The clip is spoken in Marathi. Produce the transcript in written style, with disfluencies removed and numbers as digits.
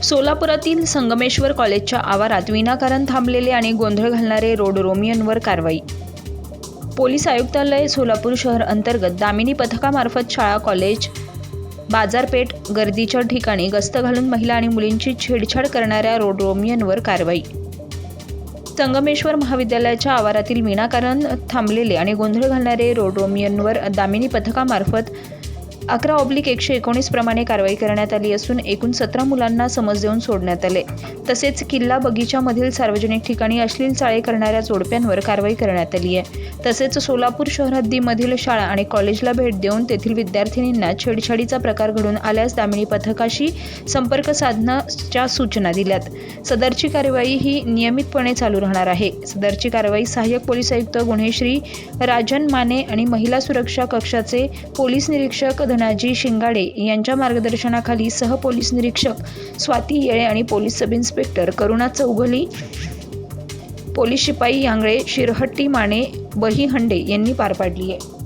सोलापुरातील संगमेश्वर कॉलेजच्या आवारात विनाकारण थांबलेले आणि गोंधळ घालणारे रोड रोमियनवर कारवाई। पोलीस आयुक्तालय सोलापूर शहर अंतर्गत दामिनी पथकामार्फत शाळा, कॉलेज, बाजारपेठ गर्दीच्या ठिकाणी गस्त घालून महिला आणि मुलींची छेडछाड करणाऱ्या रोड रोमियनवर कारवाई। संगमेश्वर महाविद्यालयाच्या आवारातील विनाकारण थांबलेले आणि गोंधळ घालणारे रोड रोमियनवर दामिनी पथकामार्फत 11/119 प्रमाणे कारवाई करण्यात आली असून एकूण 17 मुलांना समज देऊन सोडण्यात आले। तसेच किल्ला बगीचामधील सार्वजनिक ठिकाणी अश्लील चाळे करणाऱ्या जोडप्यांवर कारवाई करण्यात आली आहे। तसेच सोलापूर शहर हद्दीमधील शाळा आणि कॉलेजला भेट देऊन तेथील विद्यार्थिनींना छेडछाडीचा प्रकार घडून आल्यास दामिनी पथकाशी संपर्क साधण्याच्या सूचना दिल्यात। सदरची कारवाई ही नियमितपणे चालू राहणार आहे। सदरची कारवाई सहाय्यक पोलीस आयुक्त गुन्हे श्री राजन माने आणि महिला सुरक्षा कक्षाचे पोलीस निरीक्षक धनाजी शिंगाडे यांच्या मार्गदर्शनाखाली सह पोलीस निरीक्षक स्वाती येळे आणि पोलीस सब इन्स्पेक्टर करुणा चौगुले, पोलीस शिपाई यांगळे, शिरहट्टी, माने, बहिहंडे यांनी पार पाडली आहे।